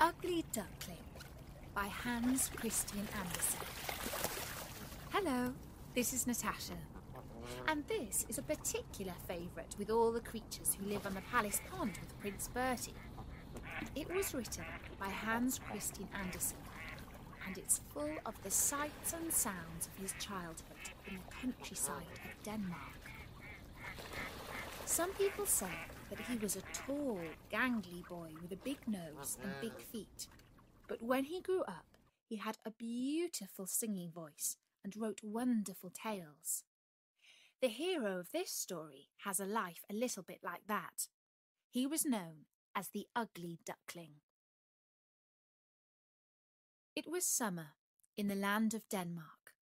Ugly Duckling by Hans Christian Andersen. Hello, this is Natasha, and this is a particular favourite with all the creatures who live on the Palace Pond with Prince Bertie. It was written by Hans Christian Andersen, and it's full of the sights and sounds of his childhood in the countryside of Denmark. Some people say that he was a tall, gangly boy with a big nose and big feet. But when he grew up, he had a beautiful singing voice and wrote wonderful tales. The hero of this story has a life a little bit like that. He was known as the Ugly Duckling. It was summer in the land of Denmark,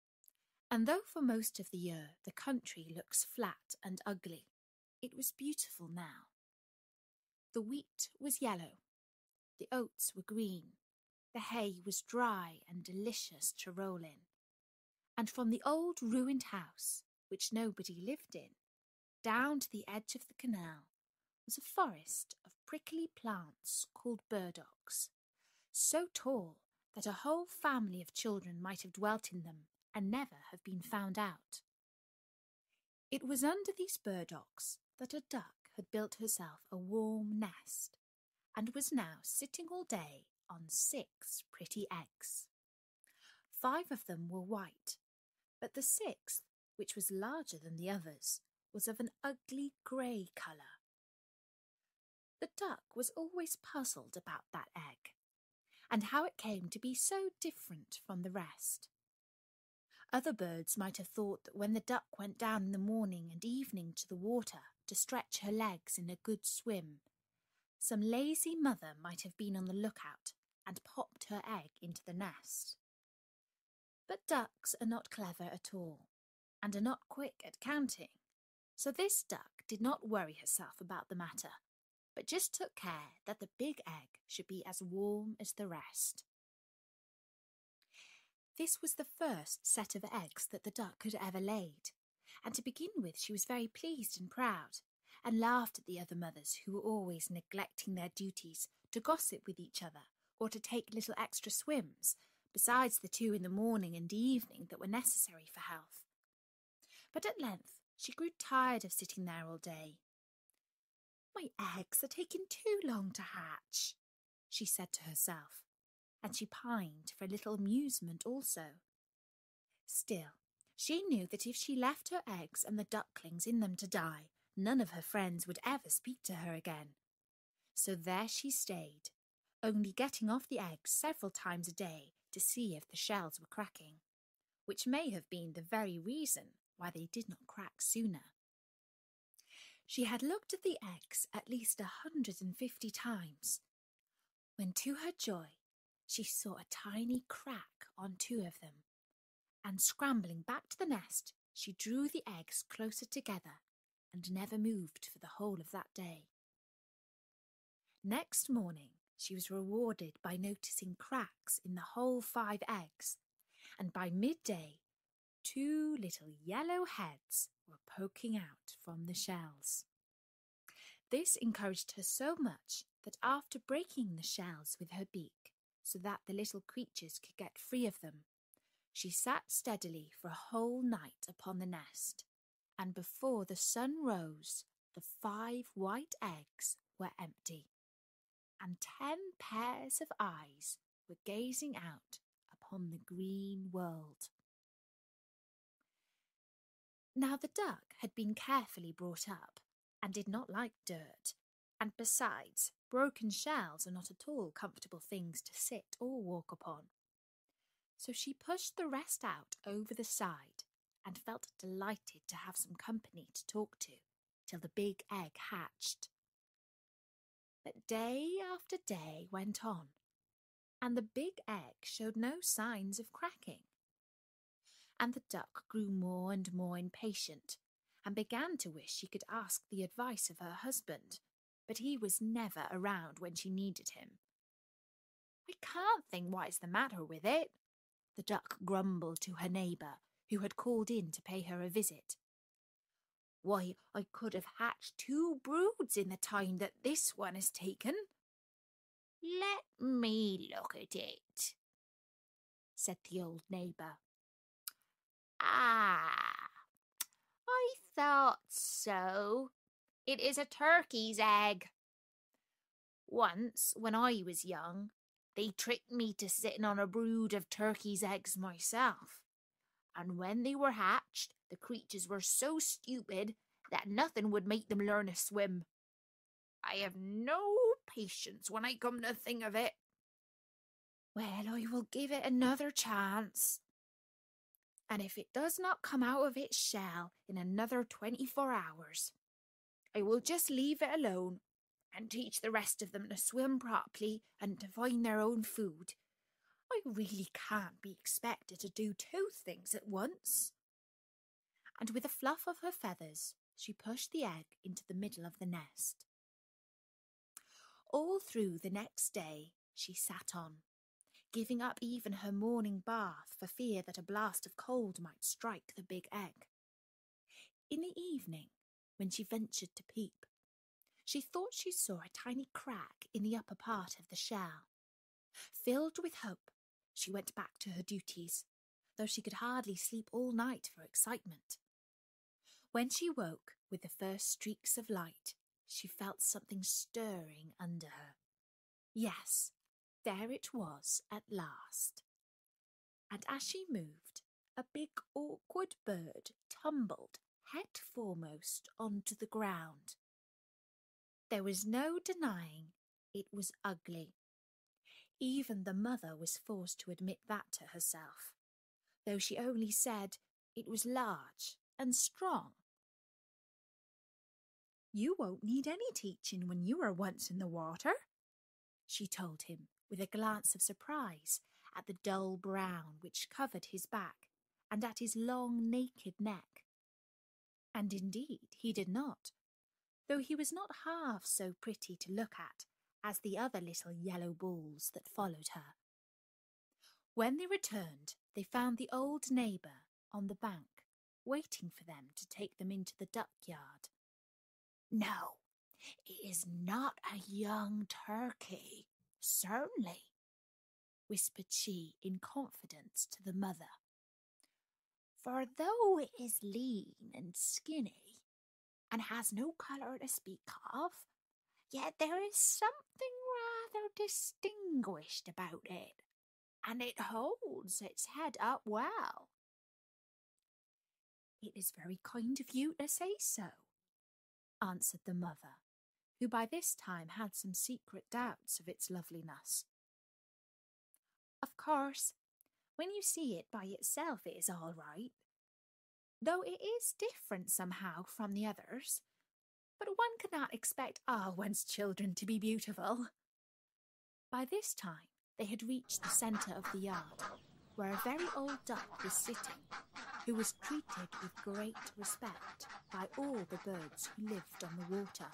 and though for most of the year the country looks flat and ugly, it was beautiful now. The wheat was yellow, the oats were green, the hay was dry and delicious to roll in, and from the old ruined house, which nobody lived in, down to the edge of the canal was a forest of prickly plants called burdocks, so tall that a whole family of children might have dwelt in them and never have been found out. It was under these burdocks that a duck had built herself a warm nest, and was now sitting all day on 6 pretty eggs. 5 of them were white, but the 6th, which was larger than the others, was of an ugly grey colour. The duck was always puzzled about that egg, and how it came to be so different from the rest. Other birds might have thought that when the duck went down in the morning and evening to the water to stretch her legs in a good swim, some lazy mother might have been on the lookout and popped her egg into the nest. But ducks are not clever at all, and are not quick at counting, so this duck did not worry herself about the matter, but just took care that the big egg should be as warm as the rest. This was the first set of eggs that the duck had ever laid, and to begin with she was very pleased and proud, and laughed at the other mothers who were always neglecting their duties to gossip with each other or to take little extra swims, besides the 2 in the morning and evening that were necessary for health. But at length she grew tired of sitting there all day. "My eggs are taking too long to hatch," she said to herself, and she pined for a little amusement also. Still, she knew that if she left her eggs and the ducklings in them to die, none of her friends would ever speak to her again. So there she stayed, only getting off the eggs several times a day to see if the shells were cracking, which may have been the very reason why they did not crack sooner. She had looked at the eggs at least 150 times, when to her joy she saw a tiny crack on 2 of them, and scrambling back to the nest, she drew the eggs closer together and never moved for the whole of that day. Next morning she was rewarded by noticing cracks in the whole 5 eggs, and by midday 2 little yellow heads were poking out from the shells. This encouraged her so much that after breaking the shells with her beak, so that the little creatures could get free of them, she sat steadily for a whole night upon the nest, and before the sun rose, the 5 white eggs were empty, and 10 pairs of eyes were gazing out upon the green world. Now the duck had been carefully brought up, and did not like dirt, and besides, broken shells are not at all comfortable things to sit or walk upon. So she pushed the rest out over the side, and felt delighted to have some company to talk to, till the big egg hatched. But day after day went on, and the big egg showed no signs of cracking. And the duck grew more and more impatient, and began to wish she could ask the advice of her husband, but he was never around when she needed him. "I can't think what is the matter with it," the duck grumbled to her neighbour, who had called in to pay her a visit. "Why, I could have hatched 2 broods in the time that this one has taken." "Let me look at it," said the old neighbour. "Ah, I thought so. It is a turkey's egg. Once, when I was young, they tricked me to sitting on a brood of turkeys' eggs myself, and when they were hatched, the creatures were so stupid that nothing would make them learn to swim. I have no patience when I come to think of it. Well, I will give it another chance, and if it does not come out of its shell in another 24 hours, I will just leave it alone and teach the rest of them to swim properly and to find their own food. I really can't be expected to do two things at once." And with a fluff of her feathers, she pushed the egg into the middle of the nest. All through the next day she sat on, giving up even her morning bath for fear that a blast of cold might strike the big egg. In the evening, when she ventured to peep, she thought she saw a tiny crack in the upper part of the shell. Filled with hope, she went back to her duties, though she could hardly sleep all night for excitement. When she woke with the first streaks of light, she felt something stirring under her. Yes, there it was at last. And as she moved, a big awkward bird tumbled head foremost onto the ground. There was no denying it was ugly. Even the mother was forced to admit that to herself, though she only said it was large and strong. "You won't need any teaching when you are once in the water," she told him, with a glance of surprise at the dull brown which covered his back and at his long naked neck. And indeed he did not, though he was not half so pretty to look at as the other little yellow balls that followed her. When they returned, they found the old neighbour on the bank, waiting for them to take them into the duck yard. "No, it is not a young turkey, certainly," whispered she in confidence to the mother. "For though it is lean and skinny, and has no colour to speak of, yet there is something rather distinguished about it, and it holds its head up well." "It is very kind of you to say so," answered the mother, who by this time had some secret doubts of its loveliness. "Of course, when you see it by itself it is all right, though it is different somehow from the others, but one cannot expect all one's children to be beautiful." By this time they had reached the centre of the yard, where a very old duck was sitting, who was treated with great respect by all the birds who lived on the water.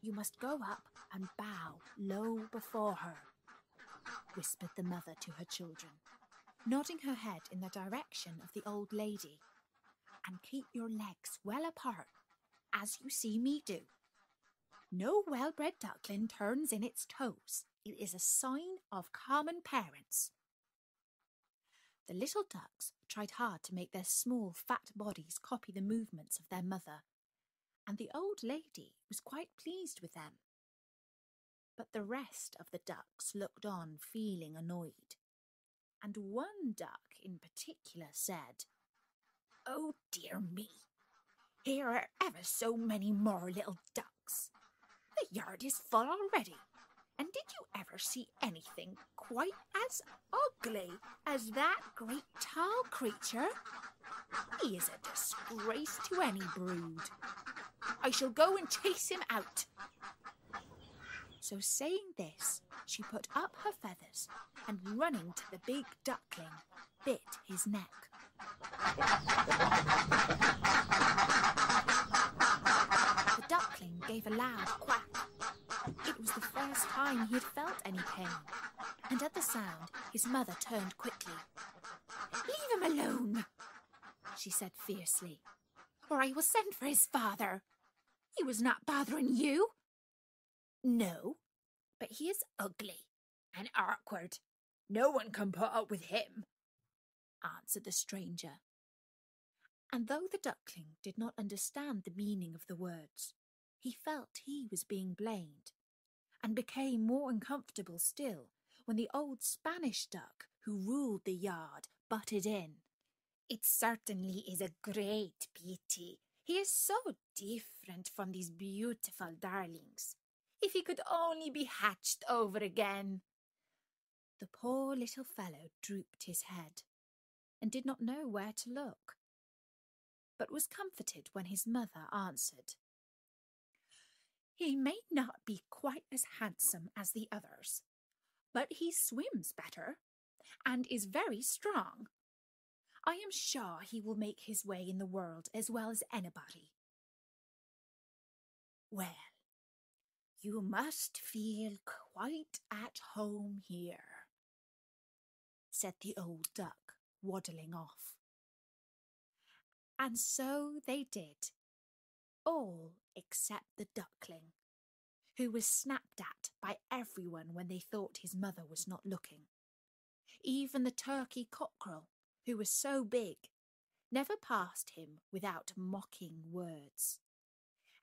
"You must go up and bow low before her," whispered the mother to her children, nodding her head in the direction of the old lady, "and keep your legs well apart, as you see me do. No well-bred duckling turns in its toes. It is a sign of common parents." The little ducks tried hard to make their small, fat bodies copy the movements of their mother, and the old lady was quite pleased with them. But the rest of the ducks looked on, feeling annoyed, and one duck in particular said, "Oh dear me, here are ever so many more little ducks. The yard is full already, and did you ever see anything quite as ugly as that great tall creature? He is a disgrace to any brood. I shall go and chase him out." So saying this, she put up her feathers and, running to the big duckling, bit his neck. The duckling gave a loud quack. It was the first time he had felt any pain, and at the sound his mother turned quickly. "Leave him alone," she said fiercely, "or I will send for his father. He was not bothering you." No, but he is ugly and awkward. No one can put up with him, answered the stranger. And though the duckling did not understand the meaning of the words, he felt he was being blamed, and became more uncomfortable still when the old Spanish duck who ruled the yard butted in. It certainly is a great pity. He is so different from these beautiful darlings. If he could only be hatched over again. The poor little fellow drooped his head and did not know where to look, but was comforted when his mother answered, "He may not be quite as handsome as the others, but he swims better and is very strong. I am sure he will make his way in the world as well as anybody." "Well, you must feel quite at home here," said the old duck, waddling off. And so they did, all except the duckling, who was snapped at by everyone when they thought his mother was not looking. Even the turkey cockerel, who was so big, never passed him without mocking words.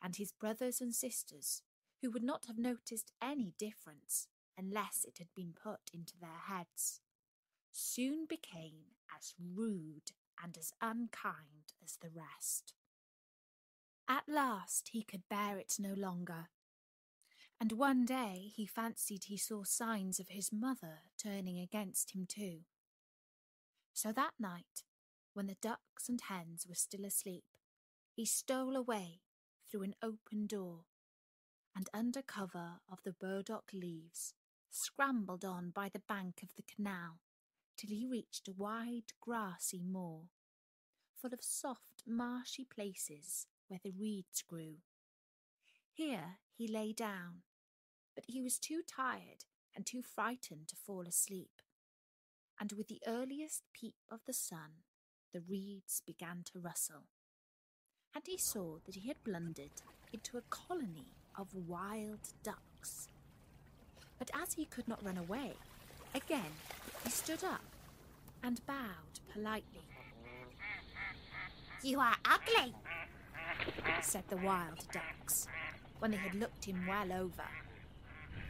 And his brothers and sisters, who would not have noticed any difference unless it had been put into their heads, soon became as rude and as unkind as the rest. At last he could bear it no longer, and one day he fancied he saw signs of his mother turning against him too. So that night, when the ducks and hens were still asleep, he stole away through an open door, and under cover of the burdock leaves, scrambled on by the bank of the canal till he reached a wide grassy moor, full of soft marshy places where the reeds grew. Here he lay down, but he was too tired and too frightened to fall asleep, and with the earliest peep of the sun, the reeds began to rustle, and he saw that he had blundered into a colony of wild ducks. But as he could not run away, again he stood up and bowed politely. "You are ugly," said the wild ducks, when they had looked him well over.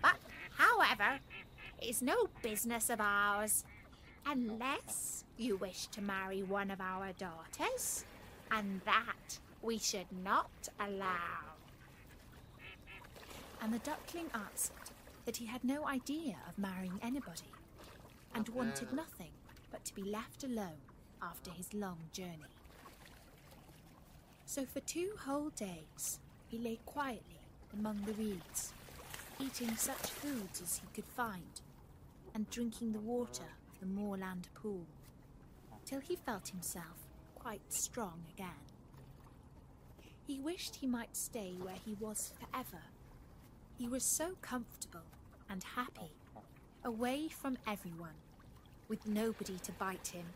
"But, however, it is no business of ours, unless you wish to marry one of our daughters, and that we should not allow." And the duckling answered that he had no idea of marrying anybody, and wanted nothing but to be left alone after his long journey. So for 2 whole days he lay quietly among the reeds, eating such foods as he could find, and drinking the water of the moorland pool, till he felt himself quite strong again. He wished he might stay where he was forever. He was so comfortable and happy, away from everyone, with nobody to bite him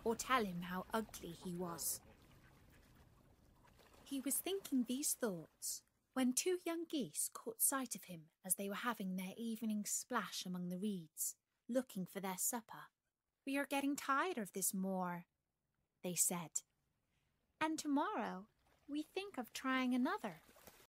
or tell him how ugly he was. He was thinking these thoughts when 2 young geese caught sight of him as they were having their evening splash among the reeds, looking for their supper. "We are getting tired of this moor," they said, "and tomorrow we think of trying another